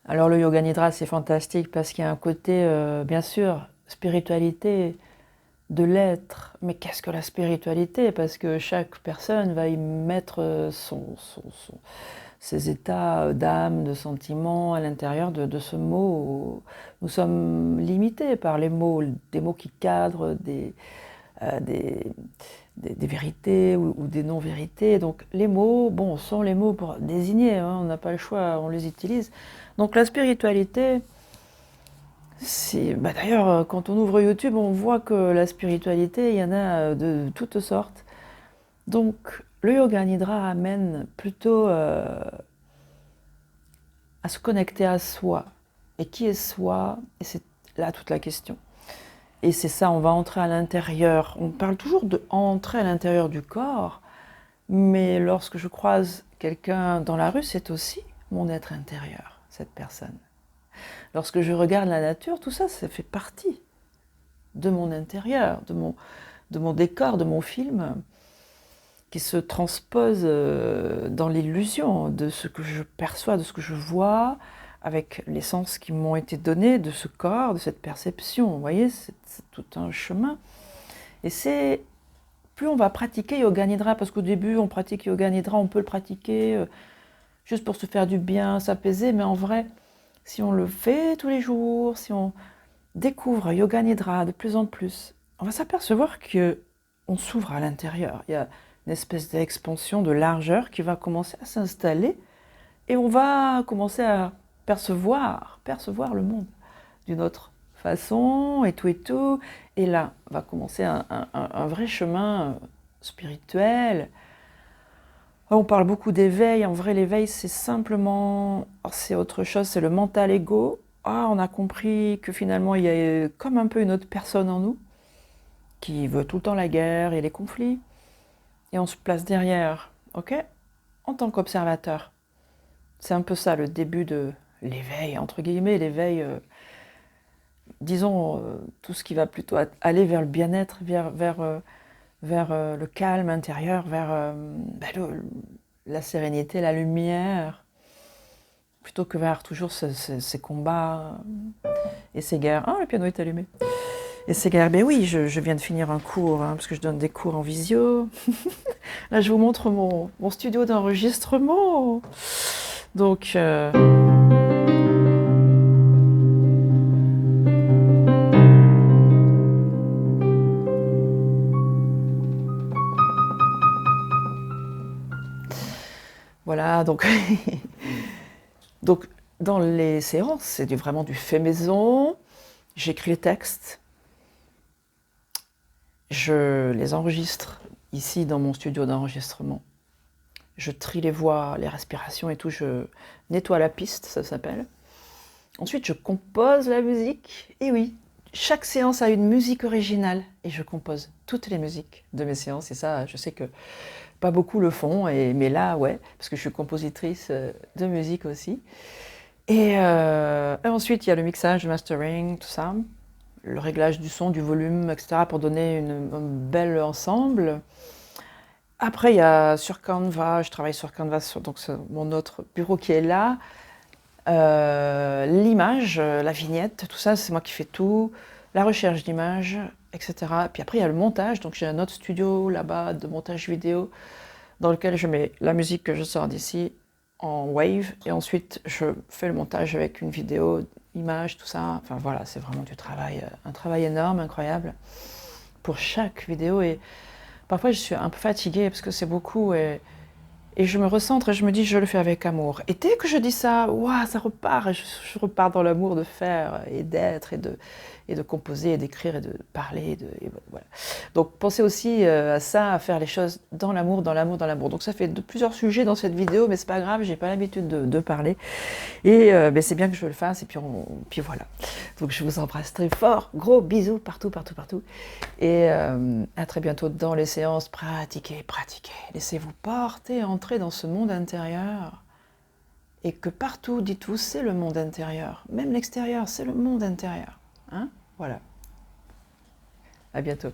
Alors le yoga nidra, c'est fantastique parce qu'il y a un côté, bien sûr, spiritualité de l'être. Mais qu'est-ce que la spiritualité? Parce que chaque personne va y mettre ses états d'âme, de sentiments à l'intérieur de ce mot. Nous sommes limités par les mots, des mots qui cadrent des, des vérités ou des non-vérités. Donc les mots, bon, sont les mots pour désigner, hein, on n'a pas le choix, on les utilise. Donc la spiritualité, bah d'ailleurs, quand on ouvre YouTube, on voit que la spiritualité, il y en a de toutes sortes. Donc le yoga nidra amène plutôt à se connecter à soi. Et qui est soi? Et c'est là toute la question. Et c'est ça, on va entrer à l'intérieur. On parle toujours de entrer à l'intérieur du corps, mais lorsque je croise quelqu'un dans la rue, c'est aussi mon être intérieur, cette personne. Lorsque je regarde la nature, tout ça, ça fait partie de mon intérieur, de mon décor, de mon film, qui se transpose dans l'illusion de ce que je perçois, de ce que je vois, avec les sens qui m'ont été donnés de ce corps, de cette perception. Vous voyez, c'est tout un chemin. Et c'est plus on va pratiquer yoga nidra, parce qu'au début on pratique yoga nidra, on peut le pratiquer juste pour se faire du bien, s'apaiser, mais en vrai, si on le fait tous les jours, si on découvre yoga nidra de plus en plus, on va s'apercevoir que on s'ouvre à l'intérieur. Il y a une espèce d'expansion de largeur qui va commencer à s'installer et on va commencer à percevoir le monde d'une autre façon et tout et tout. Et là va commencer un vrai chemin spirituel. On parle beaucoup d'éveil. En vrai, l'éveil, c'est simplement, c'est autre chose, c'est le mental ego. Ah, on a compris que finalement, il y a comme un peu une autre personne en nous qui veut tout le temps la guerre et les conflits. Et on se place derrière, ok, en tant qu'observateur. C'est un peu ça le début de l'éveil, entre guillemets, l'éveil, disons, tout ce qui va plutôt aller vers le bien-être, vers le calme intérieur, vers la sérénité, la lumière, plutôt que vers toujours ces combats et ces guerres. Ah, le piano est allumé. Et ces guerres, ben oui, je viens de finir un cours, hein, parce que je donne des cours en visio. Là, je vous montre mon studio d'enregistrement. Donc, voilà, donc, donc dans les séances, c'est vraiment du fait maison. J'écris les textes, je les enregistre ici dans mon studio d'enregistrement. Je trie les voix, les respirations et tout, je nettoie la piste, ça s'appelle. Ensuite, je compose la musique. Et oui, chaque séance a une musique originale. Et je compose toutes les musiques de mes séances. Et ça, je sais que pas beaucoup le font. Mais là, ouais, parce que je suis compositrice de musique aussi. Et ensuite, il y a le mixage, le mastering, tout ça. Le réglage du son, du volume, etc. pour donner un bel ensemble. Après, il y a sur Canva, je travaille sur Canva, donc c'est mon autre bureau qui est là. L'image, la vignette, tout ça, c'est moi qui fais tout. La recherche d'images, etc. Puis après, il y a le montage. Donc j'ai un autre studio là-bas de montage vidéo dans lequel je mets la musique que je sors d'ici en wave. Et ensuite, je fais le montage avec une vidéo, image, tout ça. Enfin voilà, c'est vraiment du travail, un travail énorme, incroyable pour chaque vidéo. Et parfois, je suis un peu fatiguée parce que c'est beaucoup. Et je me recentre et je me dis, je le fais avec amour. Et dès que je dis ça, ouah, ça repart. Et je repars dans l'amour de faire et d'être et de composer et d'écrire et de parler. Et voilà. Donc pensez aussi à ça, à faire les choses dans l'amour, dans l'amour, dans l'amour. Donc ça fait plusieurs sujets dans cette vidéo, mais c'est pas grave, j'ai pas l'habitude de parler. Et ben, c'est bien que je le fasse. Et puis voilà. Donc je vous embrasse très fort. Gros bisous partout, partout, partout. Et à très bientôt dans les séances. Pratiquez, pratiquez. Laissez-vous porter, entrer dans ce monde intérieur. Et que partout, dites-vous, c'est le monde intérieur. Même l'extérieur, c'est le monde intérieur. Hein? Voilà. À bientôt.